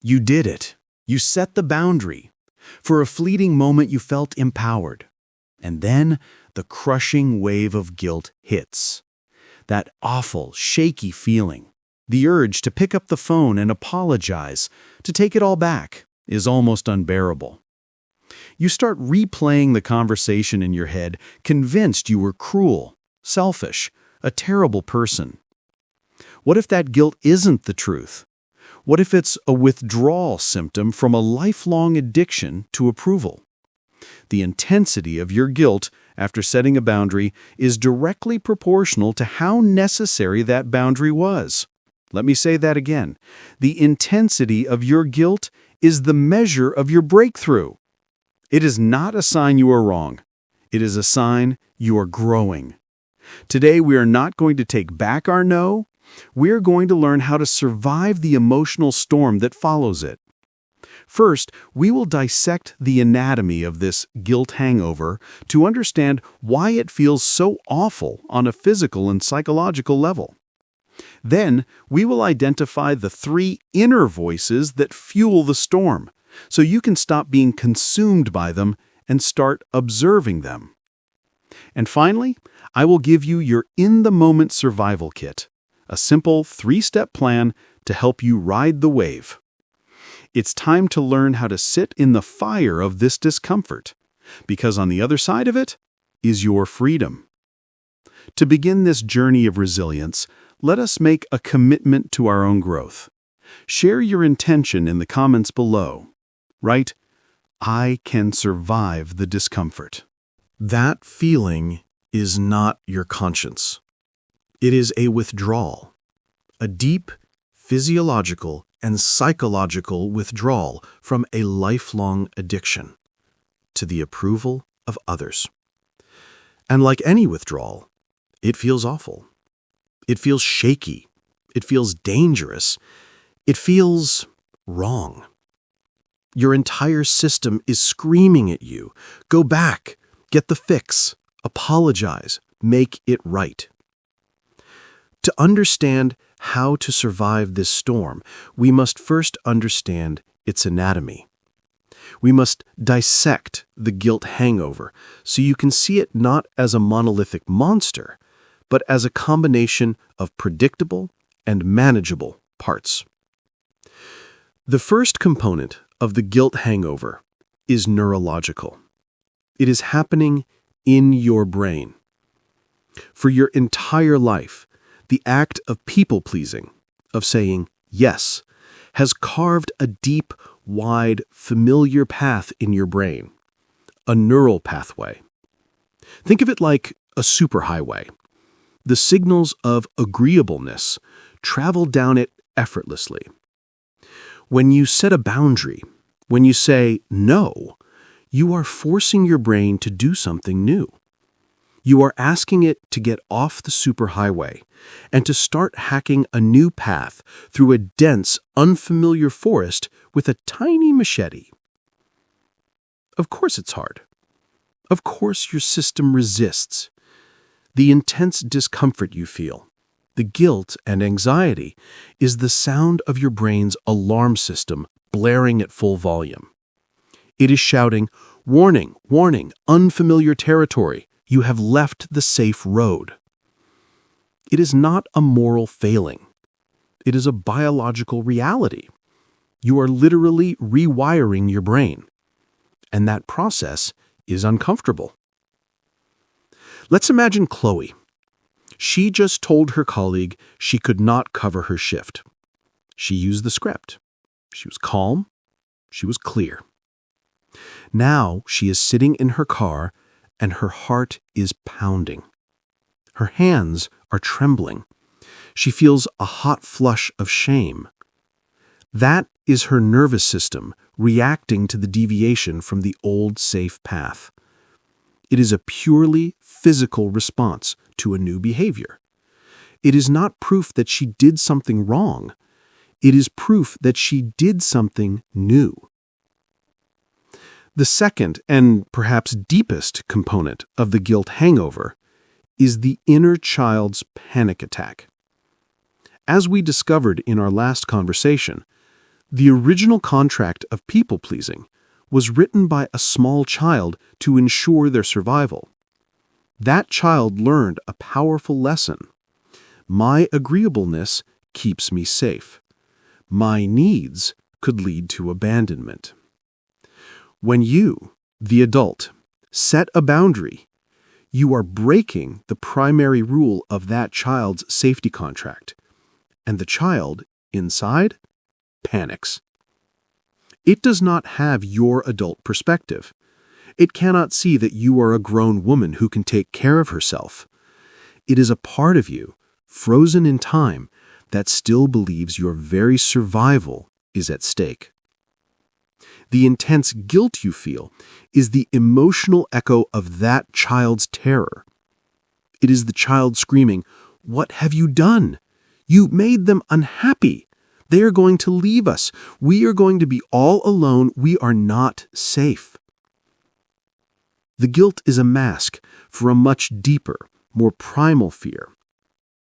You did it. You set the boundary. For a fleeting moment, you felt empowered. And then the crushing wave of guilt hits. That awful, shaky feeling. The urge to pick up the phone and apologize, to take it all back, is almost unbearable. You start replaying the conversation in your head, convinced you were cruel, selfish, a terrible person. What if that guilt isn't the truth? What if it's a withdrawal symptom from a lifelong addiction to approval? The intensity of your guilt after setting a boundary is directly proportional to how necessary that boundary was. Let me say that again. The intensity of your guilt is the measure of your breakthrough. It is not a sign you are wrong. It is a sign you are growing. Today, we are not going to take back our no. We are going to learn how to survive the emotional storm that follows it. First, we will dissect the anatomy of this guilt hangover to understand why it feels so awful on a physical and psychological level. Then, we will identify the 3 inner voices that fuel the storm, so you can stop being consumed by them and start observing them. And finally, I will give you your in-the-moment survival kit, a simple 3-step plan to help you ride the wave. It's time to learn how to sit in the fire of this discomfort, because on the other side of it is your freedom. To begin this journey of resilience, let us make a commitment to our own growth. Share your intention in the comments below. Write, "I can survive the discomfort." That feeling is not your conscience. It is a withdrawal, a deep physiological and psychological withdrawal from a lifelong addiction to the approval of others. And like any withdrawal, it feels awful. It feels shaky. It feels dangerous. It feels wrong. Your entire system is screaming at you. Go back, get the fix, apologize, make it right. To understand how to survive this storm, we must first understand its anatomy. We must dissect the guilt hangover so you can see it not as a monolithic monster, but as a combination of predictable and manageable parts. The first component of the guilt hangover is neurological. It is happening in your brain. For your entire life, the act of people-pleasing, of saying yes, has carved a deep, wide, familiar path in your brain, a neural pathway. Think of it like a superhighway. The signals of agreeableness travel down it effortlessly. When you set a boundary, when you say no, you are forcing your brain to do something new. You are asking it to get off the superhighway and to start hacking a new path through a dense, unfamiliar forest with a tiny machete. Of course it's hard. Of course your system resists. The intense discomfort you feel, the guilt and anxiety, is the sound of your brain's alarm system blaring at full volume. It is shouting, "Warning, warning, unfamiliar territory. You have left the safe road." It is not a moral failing. It is a biological reality. You are literally rewiring your brain. And that process is uncomfortable. Let's imagine Chloe. She just told her colleague she could not cover her shift. She used the script. She was calm. She was clear. Now she is sitting in her car and her heart is pounding. Her hands are trembling. She feels a hot flush of shame. That is her nervous system reacting to the deviation from the old safe path. It is a purely physical response to a new behavior. It is not proof that she did something wrong. It is proof that she did something new. The second and perhaps deepest component of the guilt hangover is the inner child's panic attack. As we discovered in our last conversation, The original contract of people-pleasing was written by a small child to ensure their survival. That child learned a powerful lesson. My agreeableness keeps me safe. My needs could lead to abandonment. When you, the adult, set a boundary, you are breaking the primary rule of that child's safety contract, and the child, inside, panics. It does not have your adult perspective. It cannot see that you are a grown woman who can take care of herself. It is a part of you, frozen in time, that still believes your very survival is at stake. The intense guilt you feel is the emotional echo of that child's terror. It is the child screaming, "What have you done? You made them unhappy. They are going to leave us. We are going to be all alone. We are not safe." The guilt is a mask for a much deeper, more primal fear,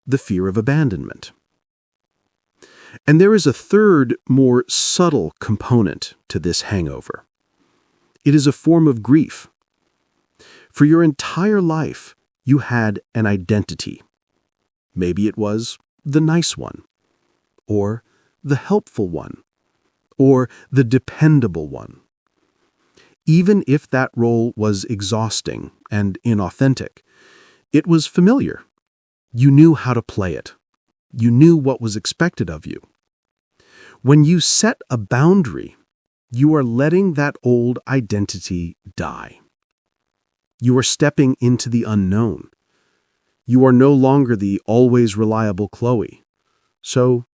the fear of abandonment. And there is a third, more subtle component to this hangover. It is a form of grief. For your entire life, you had an identity. Maybe it was the nice one, or the helpful one, or the dependable one. Even if that role was exhausting and inauthentic, it was familiar. You knew how to play it. You knew what was expected of you. When you set a boundary, you are letting that old identity die. You are stepping into the unknown. You are no longer the always reliable Chloe. So,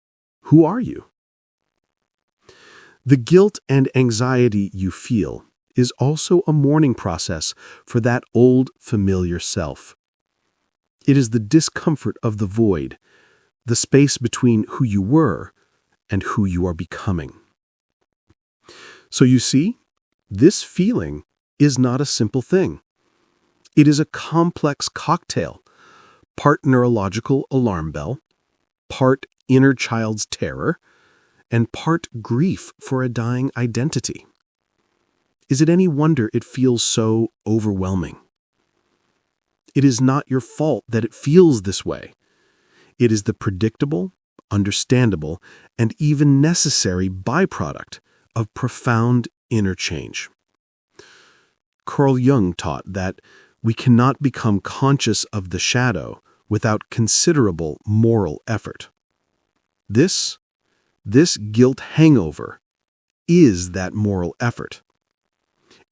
who are you? The guilt and anxiety you feel is also a mourning process for that old familiar self. It is the discomfort of the void, the space between who you were and who you are becoming. So you see, this feeling is not a simple thing. It is a complex cocktail, part neurological alarm bell, part inner child's terror, and part grief for a dying identity. Is it any wonder it feels so overwhelming? It is not your fault that it feels this way. It is the predictable, understandable, and even necessary byproduct of profound inner change. Carl Jung taught that we cannot become conscious of the shadow without considerable moral effort. This guilt hangover is that moral effort.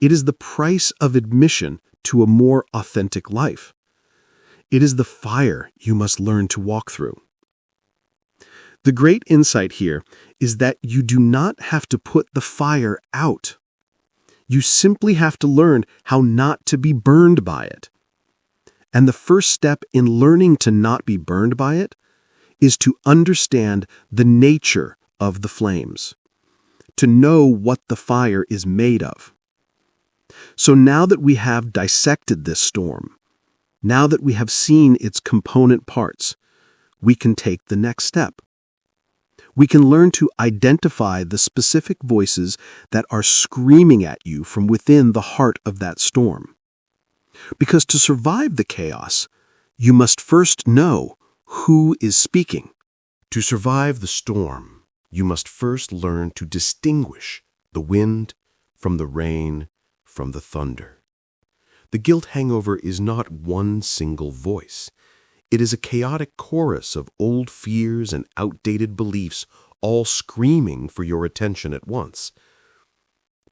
It is the price of admission to a more authentic life. It is the fire you must learn to walk through. The great insight here is that you do not have to put the fire out. You simply have to learn how not to be burned by it. And the first step in learning to not be burned by it is to understand the nature of the flames, to know what the fire is made of. So now that we have dissected this storm, now that we have seen its component parts, we can take the next step. We can learn to identify the specific voices that are screaming at you from within the heart of that storm. Because to survive the chaos, you must first know who is speaking. To survive the storm, you must first learn to distinguish the wind from the rain from the thunder. The guilt hangover is not one single voice. It is a chaotic chorus of old fears and outdated beliefs, all screaming for your attention at once.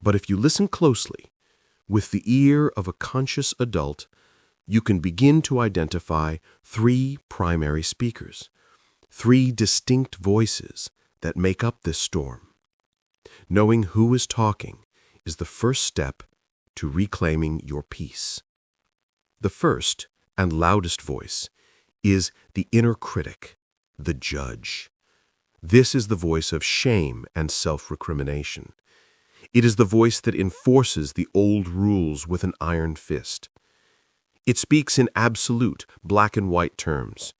But if you listen closely, with the ear of a conscious adult, you can begin to identify three primary speakers, three distinct voices that make up this storm. Knowing who is talking is the first step to reclaiming your peace. The first and loudest voice is the inner critic, the judge. This is the voice of shame and self-recrimination. It is the voice that enforces the old rules with an iron fist. It speaks in absolute, black and white terms.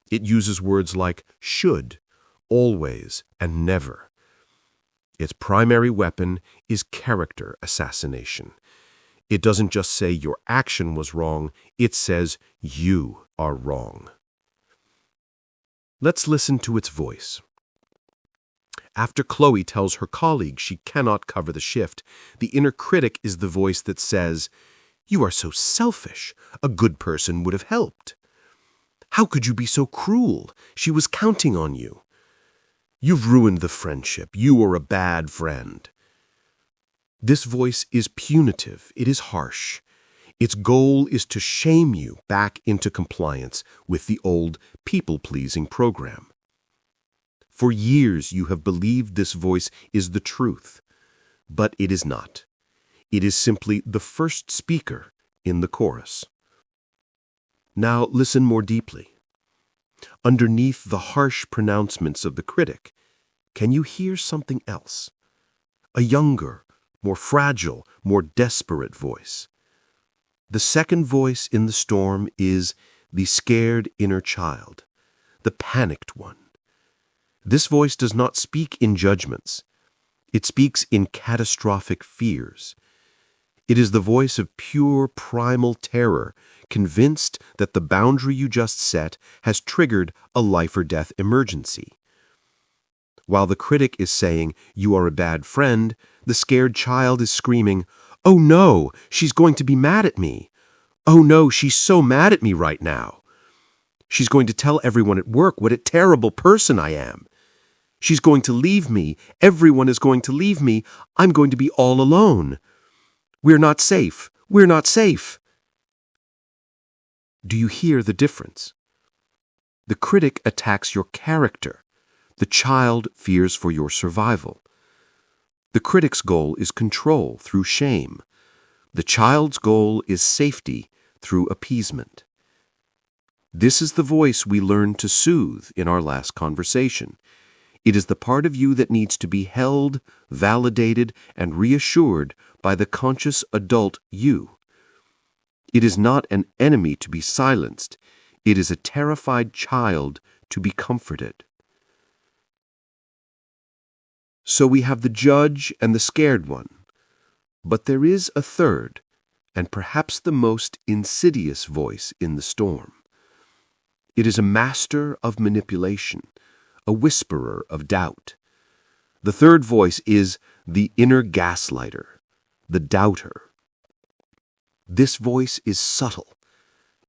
It uses words like should, always, and never. Its primary weapon is character assassination. It doesn't just say your action was wrong, it says you are wrong. Let's listen to its voice. After Chloe tells her colleague she cannot cover the shift, the inner critic is the voice that says, "You are so selfish. A good person would have helped. How could you be so cruel? She was counting on you. You've ruined the friendship. You are a bad friend." This voice is punitive. It is harsh. Its goal is to shame you back into compliance with the old people-pleasing program. For years you have believed this voice is the truth, but it is not. It is simply the first speaker in the chorus. Now listen more deeply. Underneath the harsh pronouncements of the critic, can you hear something else? A younger, more fragile, more desperate voice. The second voice in the storm is the scared inner child, the panicked one. This voice does not speak in judgments. It speaks in catastrophic fears. It is the voice of pure primal terror, convinced that the boundary you just set has triggered a life-or-death emergency. While the critic is saying, "You are a bad friend," the scared child is screaming, "Oh no, she's going to be mad at me. Oh no, she's so mad at me right now. She's going to tell everyone at work what a terrible person I am. She's going to leave me. Everyone is going to leave me. I'm going to be all alone. We're not safe. We're not safe." Do you hear the difference? The critic attacks your character. The child fears for your survival. The critic's goal is control through shame. The child's goal is safety through appeasement. This is the voice we learned to soothe in our last conversation. It is the part of you that needs to be held, validated, and reassured by the conscious adult you. It is not an enemy to be silenced. It is a terrified child to be comforted. So we have the judge and the scared one. But there is a third, and perhaps the most insidious voice in the storm. It is a master of manipulation, a whisperer of doubt. The third voice is the inner gaslighter, the doubter. This voice is subtle.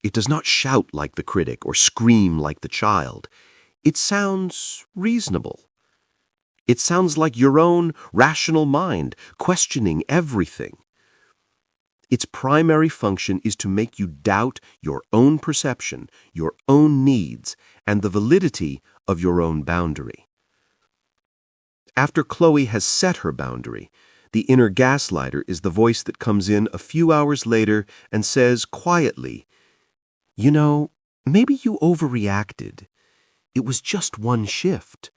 It does not shout like the critic or scream like the child. It sounds reasonable. It sounds like your own rational mind, questioning everything. Its primary function is to make you doubt your own perception, your own needs, and the validity of your own boundary. After Chloe has set her boundary, the inner gaslighter is the voice that comes in a few hours later and says quietly, "You know, maybe you overreacted. It was just one shift.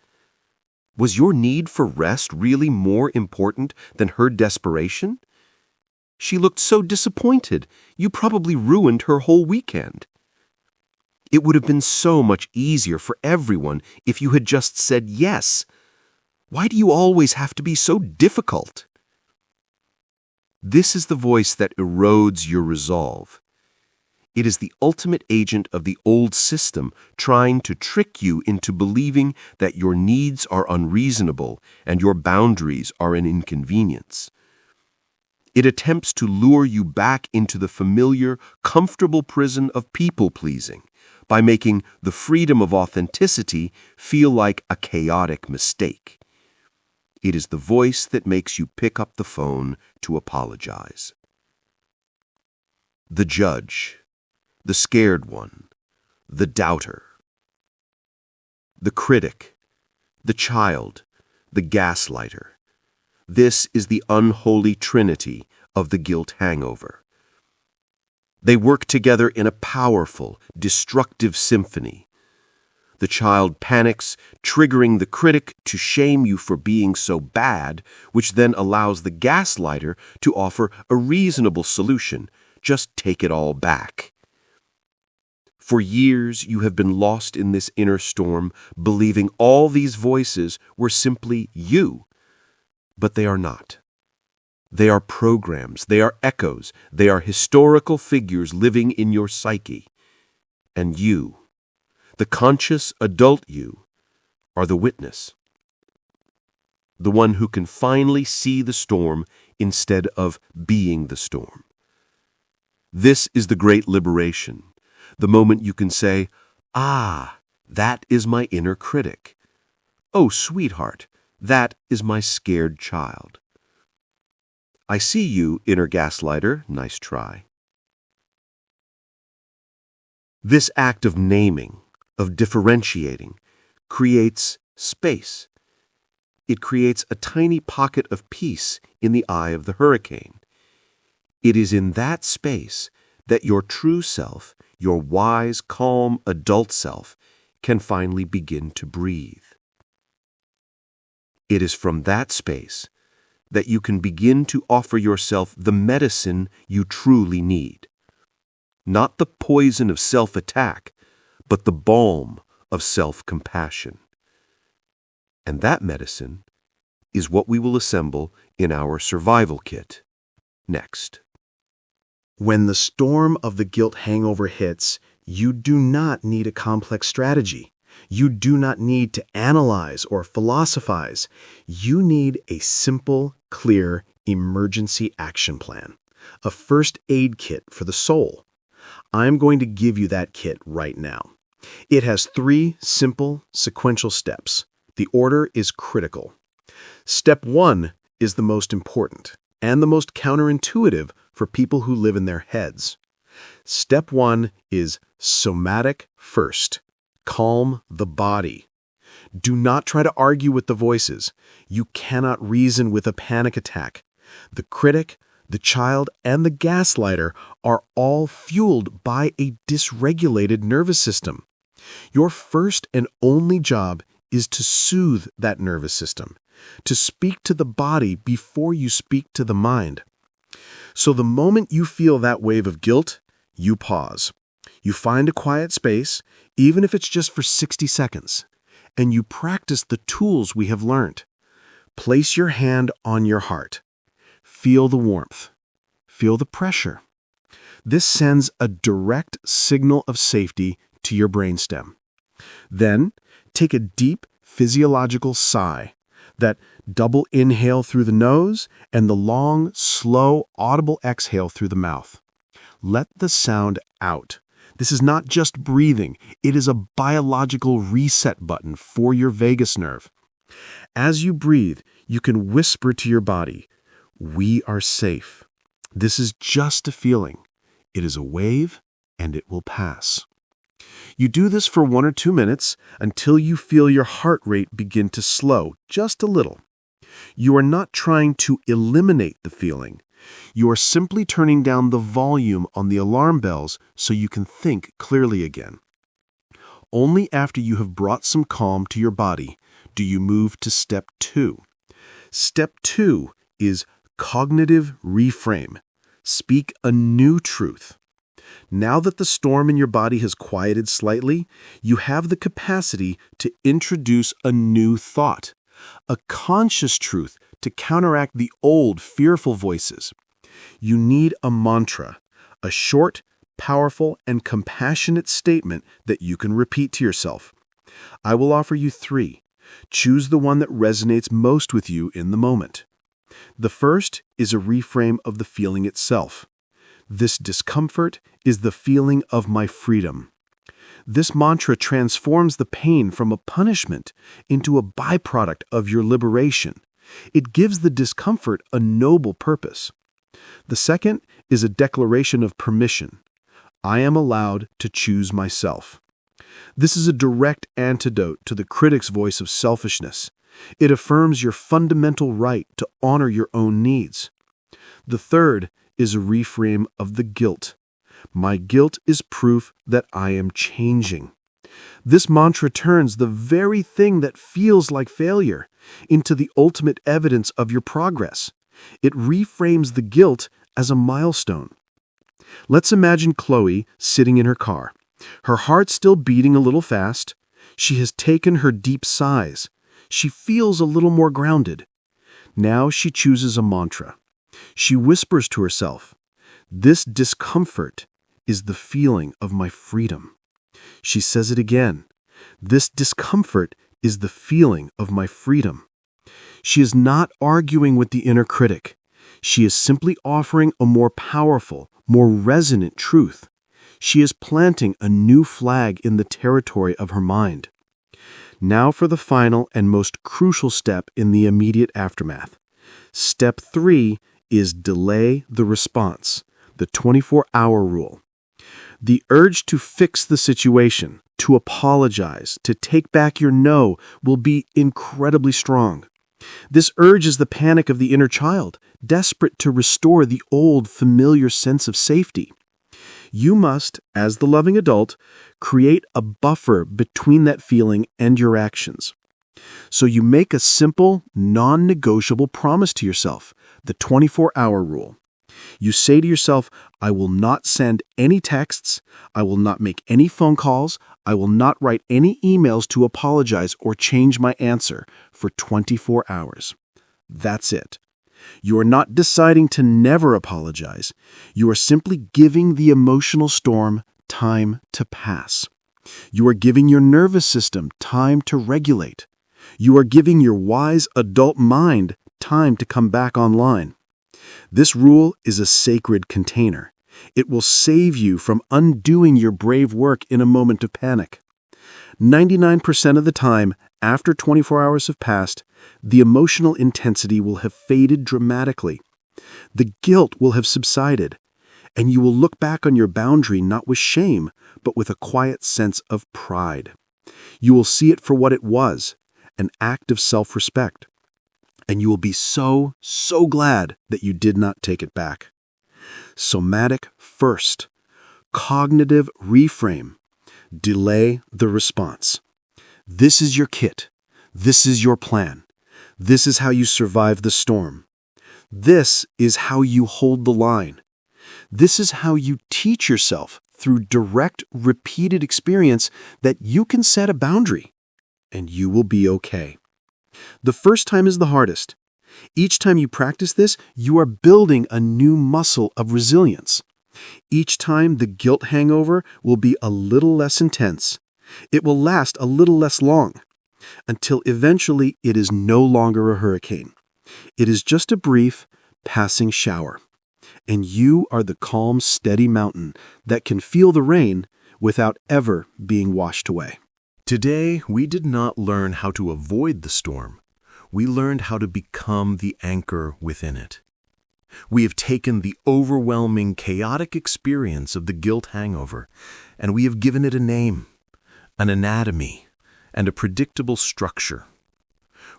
Was your need for rest really more important than her desperation? She looked so disappointed. You probably ruined her whole weekend. It would have been so much easier for everyone if you had just said yes. Why do you always have to be so difficult?" This is the voice that erodes your resolve. It is the ultimate agent of the old system trying to trick you into believing that your needs are unreasonable and your boundaries are an inconvenience. It attempts to lure you back into the familiar, comfortable prison of people-pleasing by making the freedom of authenticity feel like a chaotic mistake. It is the voice that makes you pick up the phone to apologize. The judge, the scared one, the doubter. The critic, the child, the gaslighter. This is the unholy trinity of the guilt hangover. They work together in a powerful, destructive symphony. The child panics, triggering the critic to shame you for being so bad, which then allows the gaslighter to offer a reasonable solution. Just take it all back. For years, you have been lost in this inner storm, believing all these voices were simply you. But they are not. They are programs, they are echoes, they are historical figures living in your psyche. And you, the conscious adult you, are the witness. The one who can finally see the storm instead of being the storm. This is the great liberation, the moment you can say, "Ah, that is my inner critic. Oh, sweetheart, that is my scared child. I see you, inner gaslighter, nice try." This act of naming, of differentiating, creates space. It creates a tiny pocket of peace in the eye of the hurricane. It is in that space that your true self, your wise, calm, adult self, can finally begin to breathe. It is from that space that you can begin to offer yourself the medicine you truly need. Not the poison of self-attack, but the balm of self-compassion. And that medicine is what we will assemble in our survival kit next. When the storm of the guilt hangover hits, you do not need a complex strategy. You do not need to analyze or philosophize. You need a simple, clear emergency action plan, a first aid kit for the soul. I'm going to give you that kit right now. It has 3 simple, sequential steps. The order is critical. Step 1 is the most important and the most counterintuitive for people who live in their heads. Step 1 is somatic first. Calm the body. Do not try to argue with the voices. You cannot reason with a panic attack. The critic, the child, and the gaslighter are all fueled by a dysregulated nervous system. Your first and only job is to soothe that nervous system, to speak to the body before you speak to the mind. So the moment you feel that wave of guilt, you pause. You find a quiet space, even if it's just for 60 seconds, and you practice the tools we have learned. Place your hand on your heart. Feel the warmth. Feel the pressure. This sends a direct signal of safety to your brainstem. Then, take a deep physiological sigh, that double inhale through the nose and the long, slow, audible exhale through the mouth. Let the sound out. This is not just breathing. It is a biological reset button for your vagus nerve. As you breathe, you can whisper to your body, "We are safe. This is just a feeling. It is a wave, and it will pass." You do this for 1 or 2 minutes until you feel your heart rate begin to slow just a little. You are not trying to eliminate the feeling. You are simply turning down the volume on the alarm bells so you can think clearly again. Only after you have brought some calm to your body do you move to step 2. Step 2 is cognitive reframe. Speak a new truth. Now that the storm in your body has quieted slightly, you have the capacity to introduce a new thought, a conscious truth to counteract the old fearful voices. You need a mantra, a short, powerful, and compassionate statement that you can repeat to yourself. I will offer you 3. Choose the one that resonates most with you in the moment. The first is a reframe of the feeling itself. This discomfort is the feeling of my freedom. This mantra transforms the pain from a punishment into a byproduct of your liberation. It gives the discomfort a noble purpose. The second is a declaration of permission. I am allowed to choose myself. This is a direct antidote to the critic's voice of selfishness. It affirms your fundamental right to honor your own needs. The third is a reframe of the guilt. My guilt is proof that I am changing. This mantra turns the very thing that feels like failure into the ultimate evidence of your progress. It reframes the guilt as a milestone. Let's imagine Chloe sitting in her car. Her heart still beating a little fast. She has taken her deep sighs. She feels a little more grounded. Now she chooses a mantra. She whispers to herself, "This discomfort is the feeling of my freedom." She says it again. "This discomfort is the feeling of my freedom." She is not arguing with the inner critic. She is simply offering a more powerful, more resonant truth. She is planting a new flag in the territory of her mind. Now for the final and most crucial step in the immediate aftermath. Step 3 is delay the response, the 24-hour rule. The urge to fix the situation, to apologize, to take back your no will be incredibly strong. This urge is the panic of the inner child, desperate to restore the old, familiar sense of safety. You must, as the loving adult, create a buffer between that feeling and your actions. So you make a simple, non-negotiable promise to yourself, the 24-hour rule. You say to yourself, "I will not send any texts, I will not make any phone calls, I will not write any emails to apologize or change my answer for 24 hours. That's it. You are not deciding to never apologize. You are simply giving the emotional storm time to pass. You are giving your nervous system time to regulate. You are giving your wise adult mind time to come back online. This rule is a sacred container. It will save you from undoing your brave work in a moment of panic. 99% of the time, after 24 hours have passed, the emotional intensity will have faded dramatically. The guilt will have subsided, and you will look back on your boundary not with shame, but with a quiet sense of pride. You will see it for what it was, an act of self-respect. And you will be so glad that you did not take it back. Somatic first. Cognitive reframe. Delay the response. This is your kit. This is your plan. This is how you survive the storm. This is how you hold the line. This is how you teach yourself through direct, repeated experience that you can set a boundary, and you will be okay. The first time is the hardest. Each time you practice this, you are building a new muscle of resilience. Each time the guilt hangover will be a little less intense. It will last a little less long, until eventually it is no longer a hurricane. It is just a brief, passing shower. And you are the calm, steady mountain that can feel the rain without ever being washed away. Today, we did not learn how to avoid the storm. We learned how to become the anchor within it. We have taken the overwhelming, chaotic experience of the guilt hangover, and we have given it a name, an anatomy, and a predictable structure.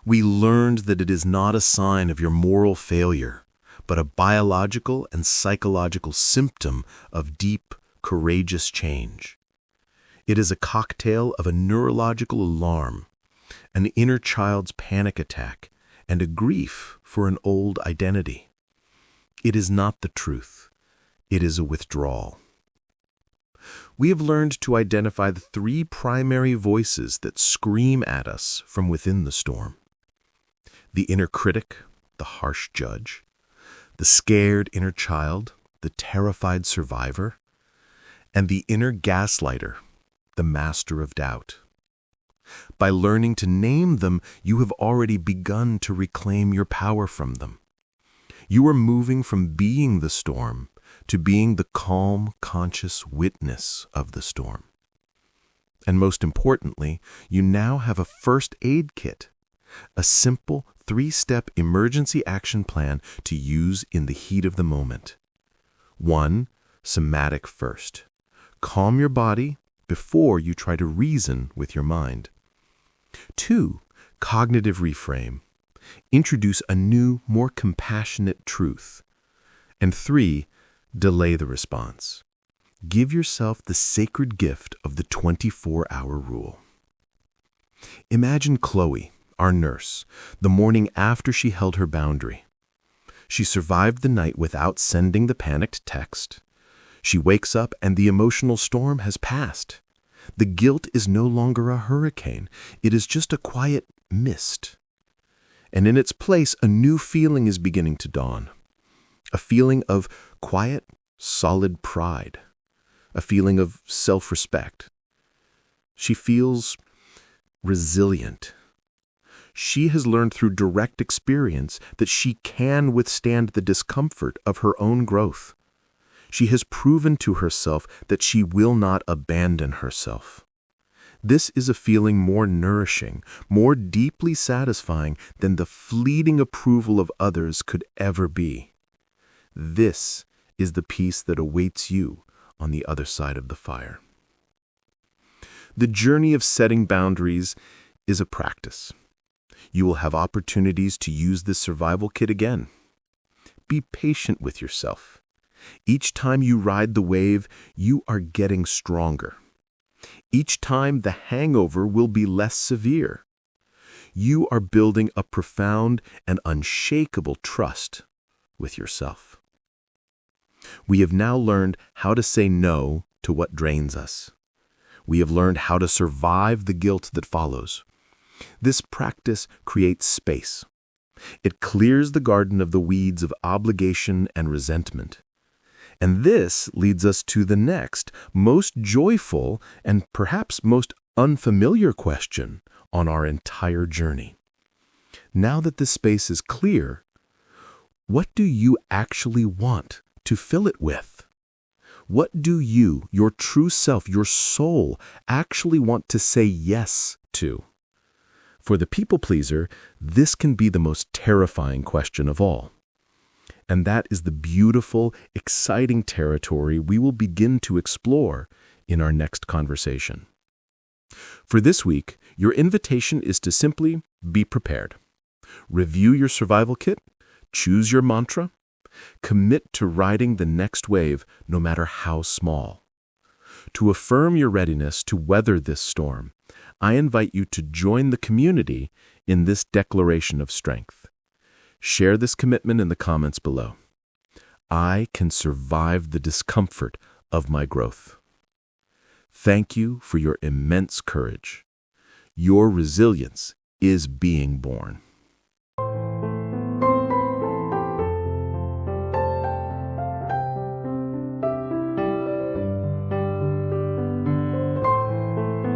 We learned that it is not a sign of your moral failure, but a biological and psychological symptom of deep, courageous change. It is a cocktail of a neurological alarm, an inner child's panic attack, and a grief for an old identity. It is not the truth. It is a withdrawal. We have learned to identify the 3 primary voices that scream at us from within the storm. The inner critic, the harsh judge, the scared inner child, the terrified survivor, and the inner gaslighter, the master of doubt. By learning to name them, you have already begun to reclaim your power from them. You are moving from being the storm to being the calm, conscious witness of the storm. And most importantly, you now have a first aid kit, a simple 3-step emergency action plan to use in the heat of the moment. 1. Somatic first. Calm your body before you try to reason with your mind. 2. Cognitive reframe. Introduce a new, more compassionate truth. And 3. Delay the response. Give yourself the sacred gift of the 24-hour rule. Imagine Chloe, our nurse, the morning after she held her boundary. She survived the night without sending the panicked text. She wakes up and the emotional storm has passed. The guilt is no longer a hurricane. It is just a quiet mist. And in its place, a new feeling is beginning to dawn. A feeling of quiet, solid pride. A feeling of self-respect. She feels resilient. She has learned through direct experience that she can withstand the discomfort of her own growth. She has proven to herself that she will not abandon herself. This is a feeling more nourishing, more deeply satisfying than the fleeting approval of others could ever be. This is the peace that awaits you on the other side of the fire. The journey of setting boundaries is a practice. You will have opportunities to use this survival kit again. Be patient with yourself. Each time you ride the wave, you are getting stronger. Each time the hangover will be less severe. You are building a profound and unshakable trust with yourself. We have now learned how to say no to what drains us. We have learned how to survive the guilt that follows. This practice creates space. It clears the garden of the weeds of obligation and resentment. And this leads us to the next, most joyful and perhaps most unfamiliar question on our entire journey. Now that the space is clear, what do you actually want to fill it with? What do you, your true self, your soul, actually want to say yes to? For the people pleaser, this can be the most terrifying question of all. And that is the beautiful, exciting territory we will begin to explore in our next conversation. For this week, your invitation is to simply be prepared. Review your survival kit, choose your mantra, commit to riding the next wave no matter how small. To affirm your readiness to weather this storm, I invite you to join the community in this declaration of strength. Share this commitment in the comments below. I can survive the discomfort of my growth. Thank you for your immense courage. Your resilience is being born.